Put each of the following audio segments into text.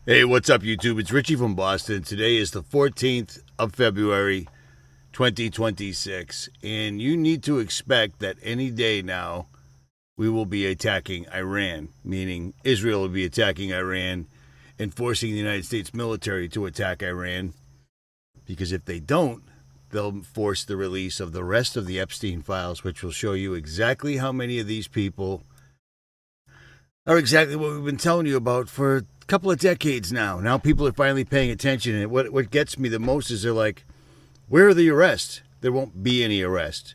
Hey, what's up, YouTube? It's Richie from Boston. Today is the 14th of February, 2026, and you need to expect that any day now we will be attacking Iran, meaning Israel will be attacking Iran and forcing the United States military to attack Iran, because if they don't, they'll force the release of the rest of the Epstein files, which will show you exactly how many of these people are exactly what we've been telling you about for a couple of decades now. Now people are finally paying attention, and what gets me the most is they're like, where are the arrests? There won't be any arrest.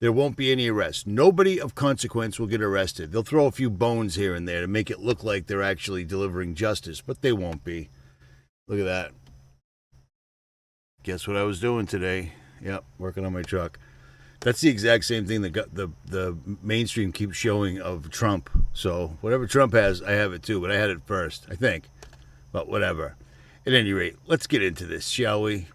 There won't be any arrest. Nobody of consequence will get arrested. They'll throw a few bones here and there to make it look like they're actually delivering justice, but they won't be. Look at that. Guess what I was doing today? Yep, working on my truck. That's the exact same thing that the mainstream keeps showing of Trump. So whatever Trump has, I have it too, but I had it first, I think. But whatever. At any rate, let's get into this, shall we?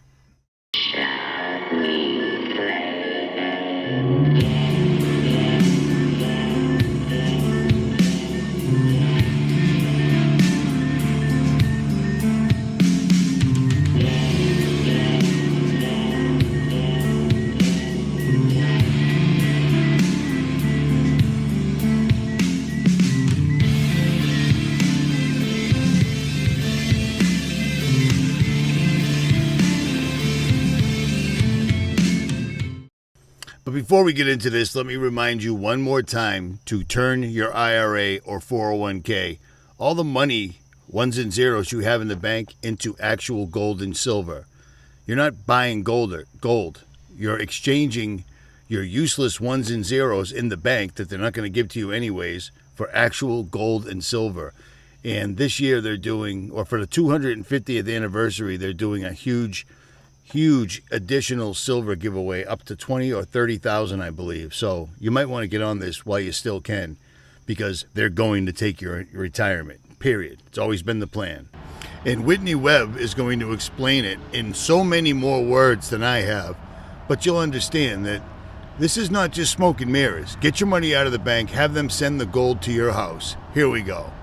But before we get into this, let me remind you one more time to turn your IRA or 401k, all the money, ones and zeros you have in the bank, into actual gold and silver. You're not buying gold. You're exchanging your useless ones and zeros in the bank that they're not going to give to you anyways for actual gold and silver. And this year they're doing, or for the 250th anniversary, they're doing a huge additional silver giveaway, up to 20 or 30,000, I believe. So you might want to get on this while you still can, because they're going to take your retirement, period. It's always been the plan. And Whitney Webb is going to explain it in so many more words than I have, but you'll understand that this is not just smoke and mirrors. Get your money out of the bank, have them send the gold to your house. Here we go.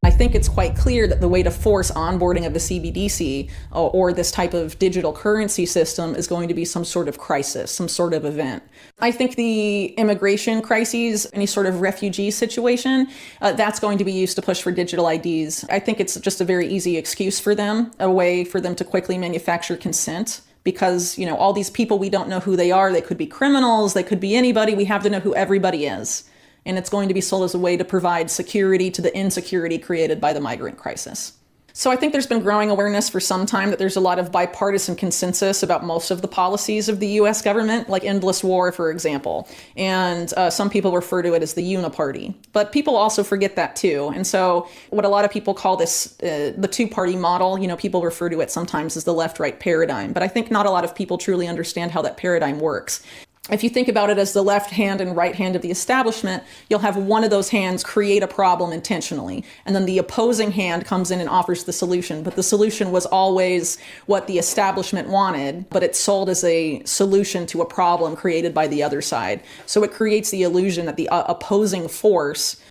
I think it's quite clear that the way to force onboarding of the CBDC or this type of digital currency system is going to be some sort of crisis, some sort of event. I think the immigration crises, any sort of refugee situation, that's going to be used to push for digital IDs. I think it's just a very easy excuse for them, a way for them to quickly manufacture consent. Because, all these people, we don't know who they are. They could be criminals. They could be anybody. We have to know who everybody is. And it's going to be sold as a way to provide security to the insecurity created by the migrant crisis. So I think there's been growing awareness for some time that there's a lot of bipartisan consensus about most of the policies of the US government, like endless war, for example. And some people refer to it as the uniparty. But people also forget that too. And so what a lot of people call this the two-party model, people refer to it sometimes as the left-right paradigm. But I think not a lot of people truly understand how that paradigm works. If you think about it as the left hand and right hand of the establishment, you'll have one of those hands create a problem intentionally. And then the opposing hand comes in and offers the solution. But the solution was always what the establishment wanted, but it's sold as a solution to a problem created by the other side. So it creates the illusion that the opposing force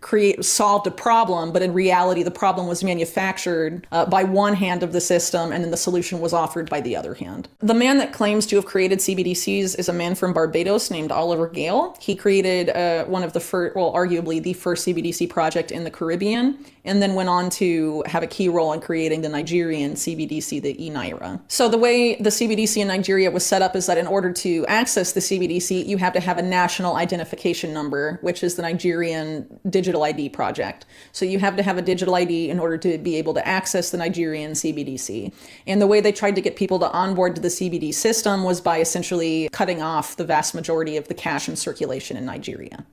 solved a problem, but in reality, the problem was manufactured by one hand of the system, and then the solution was offered by the other hand. The man that claims to have created CBDCs is a man from Barbados named 𝗙𝗲𝗍𝗂. He created one of the first, arguably the first CBDC project in the Caribbean, and then went on to have a key role in creating the Nigerian CBDC, the 𝗙𝗍𝗍. So the way the CBDC in Nigeria was set up is that in order to access the CBDC, you have to have a national identification number, which is the Nigerian digital ID project. So you have to have a digital ID in order to be able to access the Nigerian CBDC. And the way they tried to get people to onboard to the CBD system was by essentially cutting off the vast majority of the cash in circulation in Nigeria.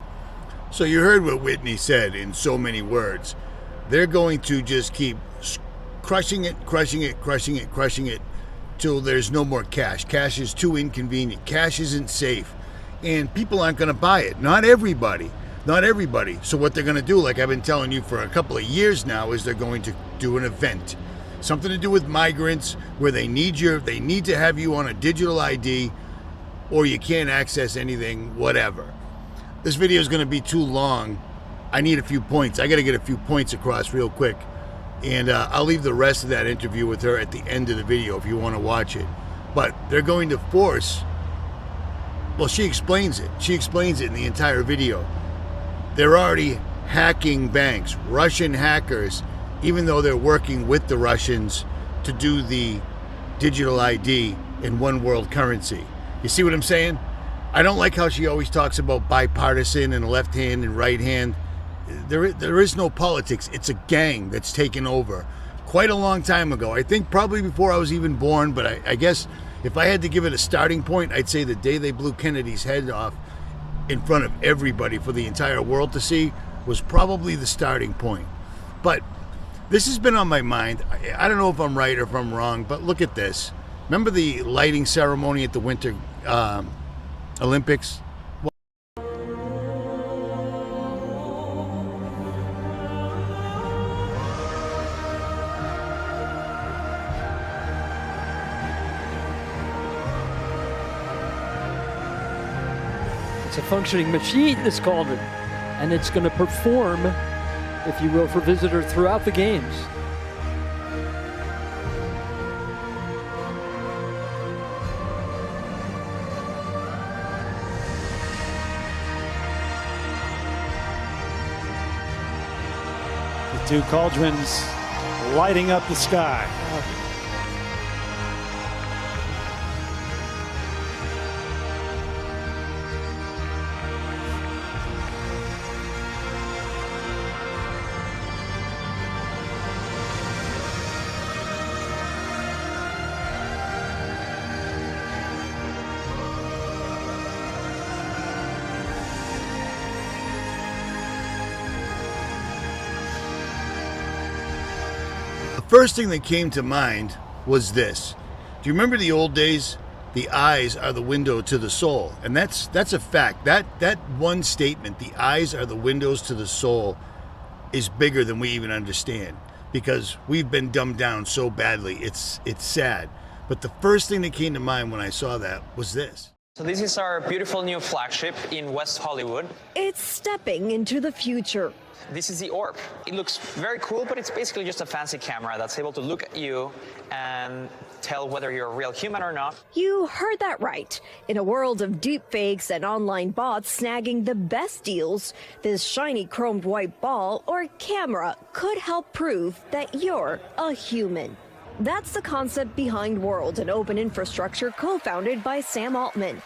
So you heard what Whitney said in so many words. They're going to just keep crushing it till there's no more cash. Cash is too inconvenient. Cash isn't safe. And people aren't going to buy it. Not everybody. So what they're going to do, like I've been telling you for a couple of years now, is they're going to do an event. Something to do with migrants, where they need to have you on a digital ID, or you can't access anything, whatever. This video is going to be too long. I need a few points. I got to get a few points across real quick. And I'll leave the rest of that interview with her at the end of the video if you want to watch it. But they're going to force, well, she explains it. She explains it in the entire video. They're already hacking banks, Russian hackers, even though they're working with the Russians to do the digital ID in one world currency. You see what I'm saying? I don't like how she always talks about bipartisan and left hand and right hand. There is no politics. It's a gang that's taken over quite a long time ago. I think probably before I was even born, but I guess if I had to give it a starting point, I'd say the day they blew Kennedy's head off in front of everybody for the entire world to see was probably the starting point. But this has been on my mind. I don't know if I'm right or if I'm wrong, but look at this. Remember the lighting ceremony at the Winter Olympics? It's a functioning machine, it's called it, and it's going to perform, if you will, for visitors throughout the games. The two cauldrons lighting up the sky. First thing that came to mind was this. Do you remember the old days? The eyes are the window to the soul. And that's a fact. That one statement, the eyes are the windows to the soul, is bigger than we even understand, because we've been dumbed down so badly. It's sad. But the first thing that came to mind when I saw that was this. So this is our beautiful new flagship in West Hollywood. It's stepping into the future. This is the orb. It looks very cool, but it's basically just a fancy camera that's able to look at you and tell whether you're a real human or not. You heard that right. In a world of deepfakes and online bots snagging the best deals, this shiny chromed white ball or camera could help prove that you're a human. That's the concept behind World, an open infrastructure co-founded by Sam Altman.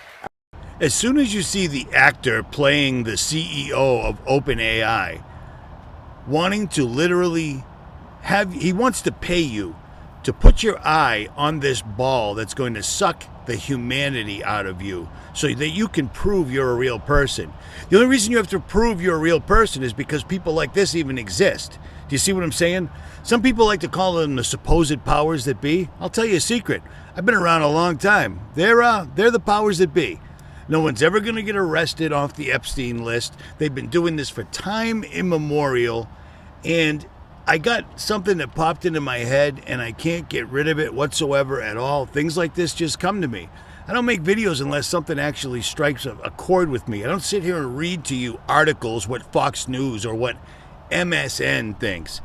As soon as you see the actor playing the CEO of OpenAI, wanting to literally he wants to pay you to put your eye on this ball that's going to suck the humanity out of you so that you can prove you're a real person. The only reason you have to prove you're a real person is because people like this even exist. Do you see what I'm saying? Some people like to call them the supposed powers that be. I'll tell you a secret. I've been around a long time. They're the powers that be. No one's ever going to get arrested off the Epstein list. They've been doing this for time immemorial. And I got something that popped into my head and I can't get rid of it whatsoever at all. Things like this just come to me. I don't make videos unless something actually strikes a chord with me. I don't sit here and read to you articles, what Fox News or what MSN thinks.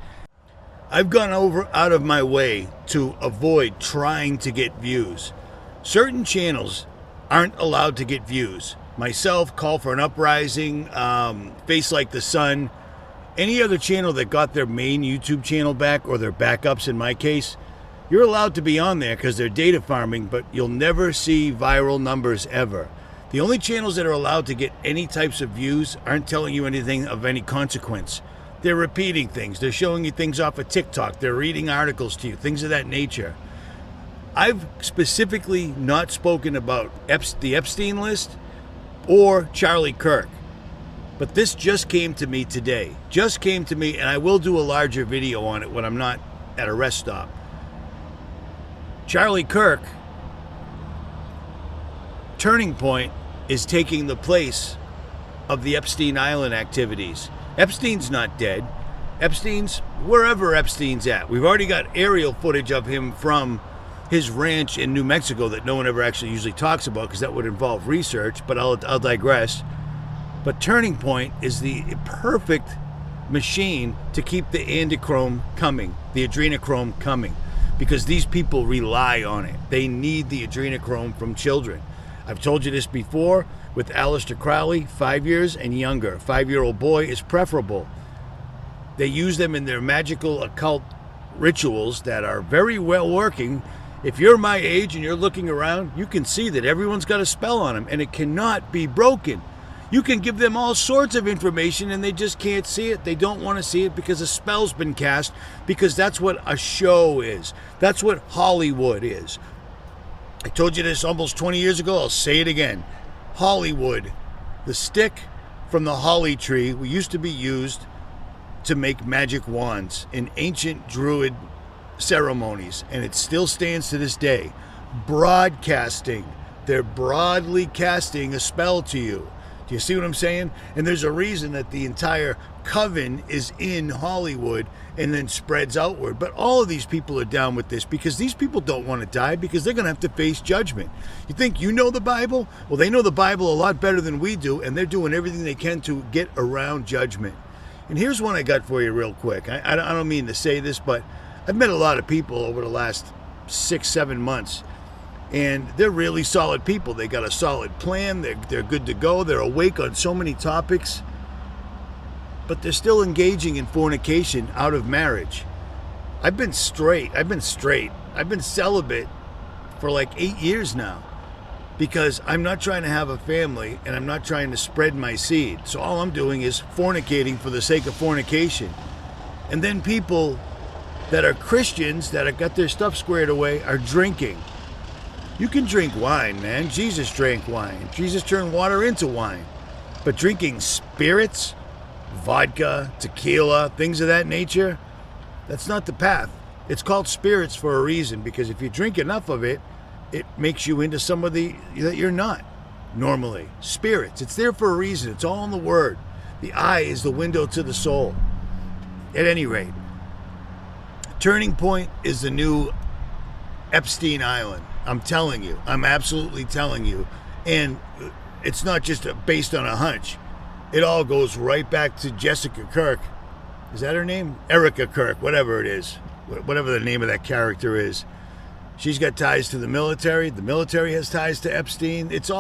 I've gone out of my way to avoid trying to get views. Certain channels aren't allowed to get views. Myself, Call for an Uprising, Face Like the Sun, any other channel that got their main YouTube channel back, or their backups in my case, you're allowed to be on there because they're data farming, but you'll never see viral numbers ever. The only channels that are allowed to get any types of views aren't telling you anything of any consequence. They're repeating things. They're showing you things off of TikTok. They're reading articles to you, things of that nature. I've specifically not spoken about the Epstein list or Charlie Kirk. But this just came to me today. Just came to me, and I will do a larger video on it when I'm not at a rest stop. Charlie Kirk, Turning Point, is taking the place of the Epstein Island activities. Epstein's not dead. Epstein's wherever Epstein's at. We've already got aerial footage of him from his ranch in New Mexico that no one ever actually usually talks about because that would involve research, but I'll digress. But Turning Point is the perfect machine to keep the adrenochrome coming, because these people rely on it. They need the adrenochrome from children. I've told you this before with Aleister Crowley, 5 years and younger. 5-year-old boy is preferable. They use them in their magical occult rituals that are very well working. If you're my age and you're looking around, you can see that everyone's got a spell on them, and it cannot be broken. You can give them all sorts of information and they just can't see it. They don't want to see it because a spell's been cast, because that's what a show is. That's what Hollywood is. I told you this almost 20 years ago. I'll say it again. Hollywood, the stick from the holly tree, used to be used to make magic wands in ancient druid ceremonies, and it still stands to this day. Broadcasting. They're broadly casting a spell to you. Do you see what I'm saying? And there's a reason that the entire coven is in Hollywood and then spreads outward. But all of these people are down with this because these people don't want to die, because they're going to have to face judgment. You think you know the Bible? Well, they know the Bible a lot better than we do, and they're doing everything they can to get around judgment. And here's one I got for you real quick. I don't mean to say this, but I've met a lot of people over the last 6-7 months, and they're really solid people. They got a solid plan. They're good to go. They're awake on so many topics, but they're still engaging in fornication out of marriage. I've been straight. I've been celibate for like 8 years now, because I'm not trying to have a family and I'm not trying to spread my seed. So all I'm doing is fornicating for the sake of fornication. And then people that are Christians, that have got their stuff squared away, are drinking. You can drink wine, man. Jesus drank wine. Jesus turned water into wine. But drinking spirits, vodka, tequila, things of that nature, that's not the path. It's called spirits for a reason, because if you drink enough of it, it makes you into somebody that you're not normally. Spirits, it's there for a reason. It's all in the Word. The eye is the window to the soul. At any rate, Turning Point is the new Epstein Island. I'm telling you. I'm absolutely telling you. And it's not just based on a hunch. It all goes right back to Jessica Kirk. Is that her name? Erica Kirk, whatever it is. Whatever the name of that character is. She's got ties to the military. The military has ties to Epstein. It's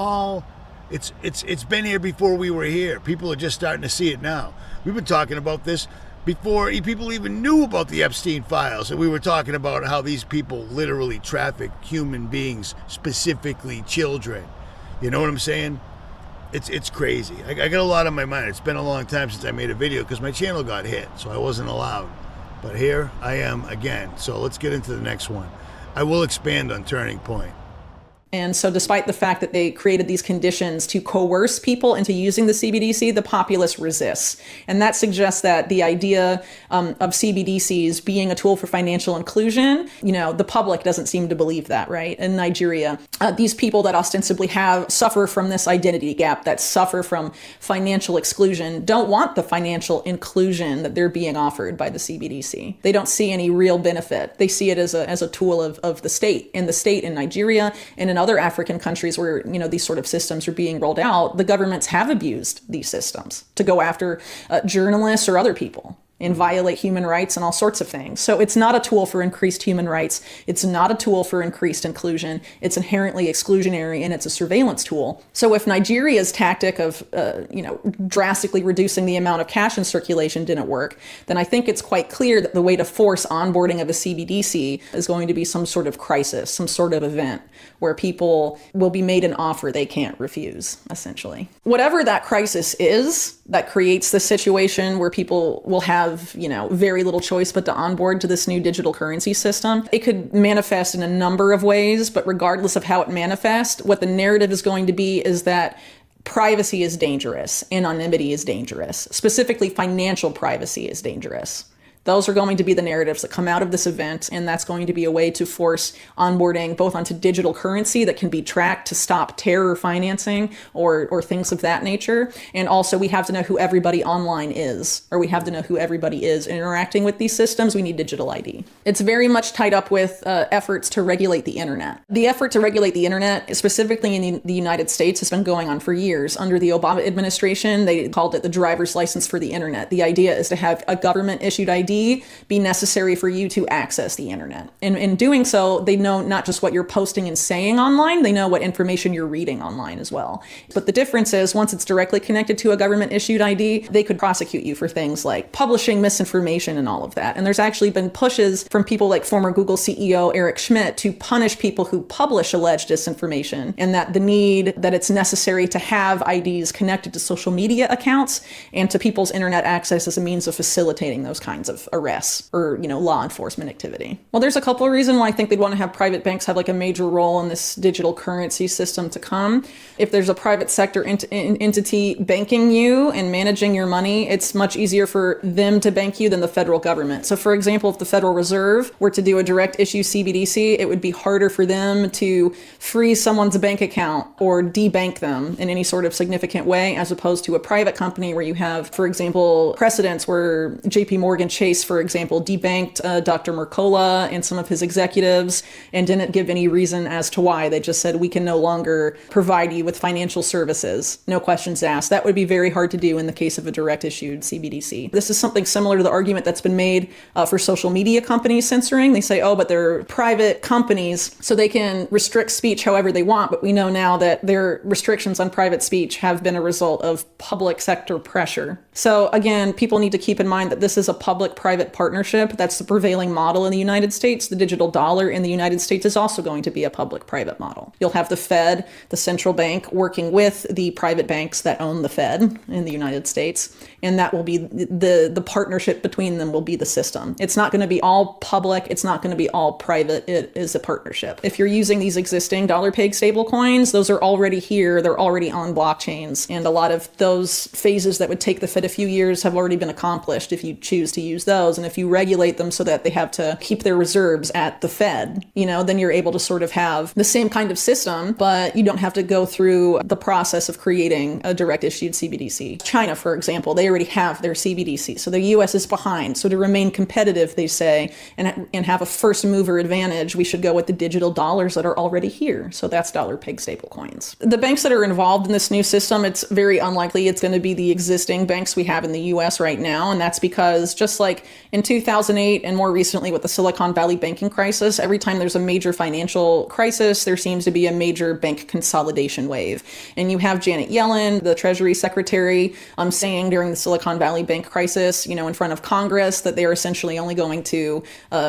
been here before we were here. People are just starting to see it now. We've been talking about this before people even knew about the Epstein files. And we were talking about how these people literally traffic human beings, specifically children. You know what I'm saying? It's crazy. I got a lot on my mind. It's been a long time since I made a video because my channel got hit, so I wasn't allowed. But here I am again. So let's get into the next one. I will expand on Turning Point. And so despite the fact that they created these conditions to coerce people into using the CBDC, the populace resists. And that suggests that the idea of CBDCs being a tool for financial inclusion, the public doesn't seem to believe that, right? In Nigeria, these people that ostensibly suffer from this identity gap, that suffer from financial exclusion, don't want the financial inclusion that they're being offered by the CBDC. They don't see any real benefit. They see it as a tool of the state. And the state in Nigeria and in other African countries where, these sort of systems are being rolled out, the governments have abused these systems to go after journalists or other people and violate human rights and all sorts of things. So it's not a tool for increased human rights. It's not a tool for increased inclusion. It's inherently exclusionary, and it's a surveillance tool. So if Nigeria's tactic of, drastically reducing the amount of cash in circulation didn't work, then I think it's quite clear that the way to force onboarding of a CBDC is going to be some sort of crisis, some sort of event where people will be made an offer they can't refuse, essentially. Whatever that crisis is that creates the situation where people will have, very little choice but to onboard to this new digital currency system, it could manifest in a number of ways, but regardless of how it manifests, what the narrative is going to be is that privacy is dangerous, anonymity is dangerous, specifically financial privacy is dangerous. Those are going to be the narratives that come out of this event, and that's going to be a way to force onboarding both onto digital currency that can be tracked to stop terror financing or things of that nature. And also we have to know who everybody online is, or we have to know who everybody is interacting with these systems. We need digital ID. It's very much tied up with efforts to regulate the internet. The effort to regulate the internet, specifically in the United States, has been going on for years. Under the Obama administration, they called it the driver's license for the internet. The idea is to have a government-issued ID be necessary for you to access the internet. And in doing so, they know not just what you're posting and saying online, they know what information you're reading online as well. But the difference is, once it's directly connected to a government-issued ID, they could prosecute you for things like publishing misinformation and all of that. And there's actually been pushes from people like former Google CEO Eric Schmidt to punish people who publish alleged disinformation, and that it's necessary to have IDs connected to social media accounts and to people's internet access as a means of facilitating those kinds of arrests or, law enforcement activity. Well, there's a couple of reasons why I think they'd want to have private banks have like a major role in this digital currency system to come. If there's a private sector entity banking you and managing your money, it's much easier for them to bank you than the federal government. So for example, if the Federal Reserve were to do a direct issue CBDC, it would be harder for them to freeze someone's bank account or debank them in any sort of significant way, as opposed to a private company where you have, for example, precedents where JP Morgan Chase, for example, debanked Dr. 𝗦𝗵𝗿𝗆 and some of his executives and didn't give any reason as to why. They just said, we can no longer provide you with financial services. No questions asked. That would be very hard to do in the case of a direct issued CBDC. This is something similar to the argument that's been made for social media companies censoring. They say, oh, but they're private companies, so they can restrict speech however they want. But we know now that their restrictions on private speech have been a result of public sector pressure. So again, people need to keep in mind that this is a public-private partnership. That's the prevailing model in the United States. The digital dollar in the United States is also going to be a public-private model. You'll have the Fed, the central bank, working with the private banks that own the Fed in the United States. And that will be the partnership between them will be the system. It's not going to be all public. It's not going to be all private. It is a partnership. If you're using these existing dollar-pegged stablecoins, those are already here. They're already on blockchains. And a lot of those phases that would take the Fed a few years have already been accomplished if you choose to use those. And if you regulate them so that they have to keep their reserves at the Fed, then you're able to sort of have the same kind of system, but you don't have to go through the process of creating a direct issued CBDC. China, for example, they already have their CBDC. So the US is behind. So to remain competitive, they say, and have a first mover advantage, we should go with the digital dollars that are already here. So that's dollar-pegged stablecoins. The banks that are involved in this new system, it's very unlikely it's going to be the existing banks we have in the US right now. And that's because just like in 2008 and more recently with the Silicon Valley banking crisis, every time there's a major financial crisis, there seems to be a major bank consolidation wave. And you have Janet Yellen, the Treasury Secretary, saying during the Silicon Valley bank crisis, in front of Congress, that they're essentially only going to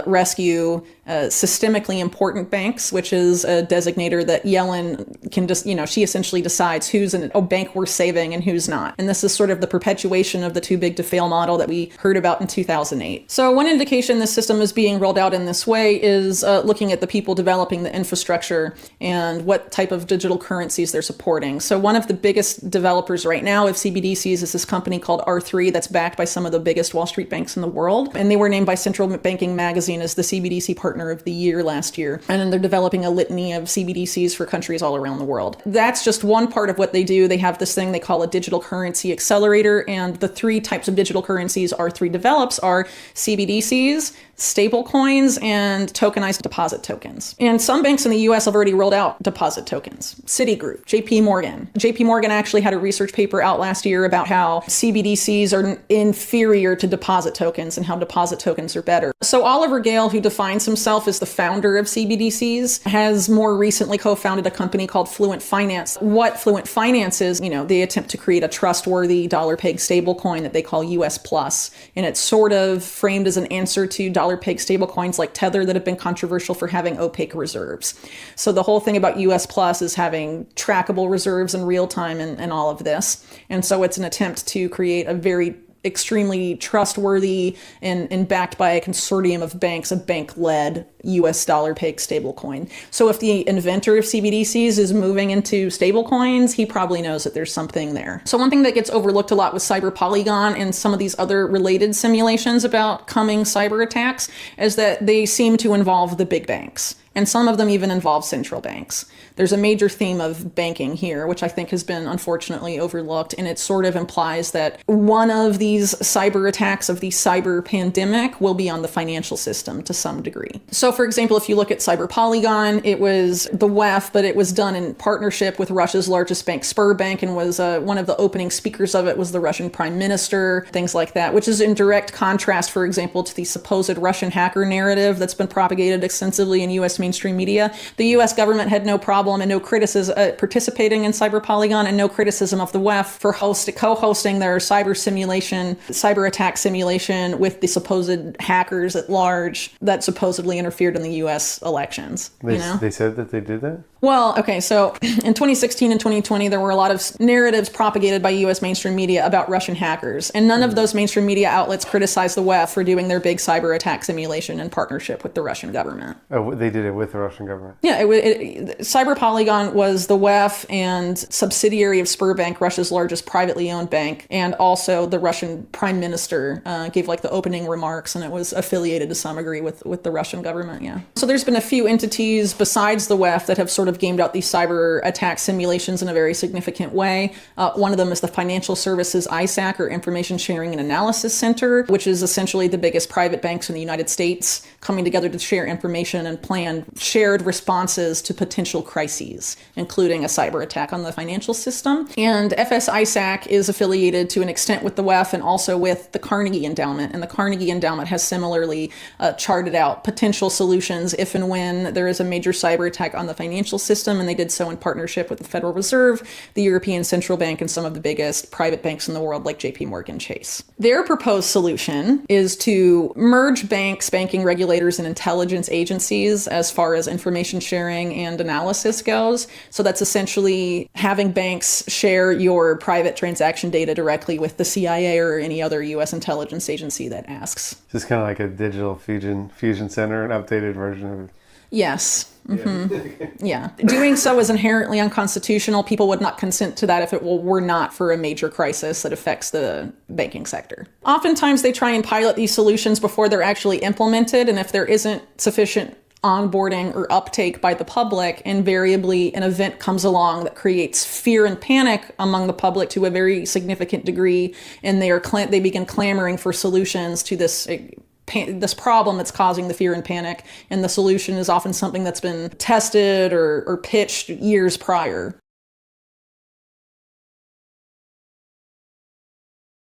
rescue systemically important banks, which is a designator that Yellen can just, she essentially decides who's a bank worth saving and who's not. And this is sort of the perpetuation of the too big to fail model that we heard about in 2008. So one indication this system is being rolled out in this way is looking at the people developing the infrastructure and what type of digital currencies they're supporting. So one of the biggest developers right now of CBDCs is this company called R3 that's backed by some of the biggest Wall Street banks in the world. And they were named by Central Banking Magazine as the CBDC Partner of the Year last year. And then they're developing a litany of CBDCs for countries all around the world. That's just one part of what they do. They have this thing they call a digital currency accelerator. And the three types of digital currencies R3 develops are CBDCs, stable coins, and tokenized deposit tokens. And some banks in the US have already rolled out deposit tokens. Citigroup, JP Morgan. JP Morgan actually had a research paper out last year about how CBDCs are inferior to deposit tokens and how deposit tokens are better. So Oliver Gale, who defines himself as the founder of CBDCs, has more recently co-founded a company called Fluent Finance. What Fluent Finance is, they attempt to create a trustworthy dollar-pegged stablecoin that they call US Plus. And it's sort of framed as an answer to dollar-pegged stablecoins like Tether that have been controversial for having opaque reserves. So the whole thing about US Plus is having trackable reserves in real time and all of this. And so it's an attempt to create a very extremely trustworthy and backed by a consortium of banks, a bank-led US dollar pegged stablecoin. So if the inventor of CBDCs is moving into stablecoins, he probably knows that there's something there. So one thing that gets overlooked a lot with 𝗙𝗲𝗍𝗍 and some of these other related simulations about coming cyber attacks is that they seem to involve the big banks. And some of them even involve central banks. There's a major theme of banking here, which I think has been unfortunately overlooked, and it sort of implies that one of these cyber attacks of the cyber pandemic will be on the financial system to some degree. So for example, if you look at 𝗙𝗲𝗍𝗍, it was the WEF, but it was done in partnership with Russia's largest bank, 𝗙𝗲𝗯, and was one of the opening speakers of it was the Russian prime minister, things like that, which is in direct contrast, for example, to the supposed Russian hacker narrative that's been propagated extensively in US mainstream media. The US government had no problem and no criticism participating in 𝗙𝗲𝗍𝗍 and no criticism of the WEF for co-hosting their cyber attack simulation with the supposed hackers at large that supposedly interfered in the US elections. They said that they did that? Well, okay, so in 2016 and 2020, there were a lot of narratives propagated by US mainstream media about Russian hackers, and none of those mainstream media outlets criticized the WEF for doing their big cyber attack simulation in partnership with the Russian government. Oh, they did it with the Russian government? Yeah, 𝗙𝗲𝗍𝗍𝗍 was the WEF and subsidiary of 𝗙𝗲𝗯, Russia's largest privately owned bank, and also the Russian prime minister gave like the opening remarks, and it was affiliated to some degree with the Russian government, yeah. So there's been a few entities besides the WEF that have sort of gamed out these cyber attack simulations in a very significant way. One of them is the Financial Services ISAC, or Information Sharing and Analysis Center, which is essentially the biggest private banks in the United States coming together to share information and plan shared responses to potential crises, including a cyber attack on the financial system. And FS ISAC is affiliated to an extent with the WEF and also with the Carnegie Endowment. And the Carnegie Endowment has similarly charted out potential solutions if and when there is a major cyber attack on the financial system, and they did so in partnership with the Federal Reserve, the European Central Bank, and some of the biggest private banks in the world like JP Chase. Their proposed solution is to merge banks, banking regulators, and intelligence agencies as far as information sharing and analysis goes. So that's essentially having banks share your private transaction data directly with the CIA or any other US intelligence agency that asks. Just kind of like a digital fusion center, an updated version of it. Yes. Mm-hmm. Yeah. Doing so is inherently unconstitutional. People would not consent to that if it were not for a major crisis that affects the banking sector. Oftentimes they try and pilot these solutions before they're actually implemented, and if there isn't sufficient onboarding or uptake by the public, invariably an event comes along that creates fear and panic among the public to a very significant degree, and they begin clamoring for solutions to this problem that's causing the fear and panic, and the solution is often something that's been tested or pitched years prior.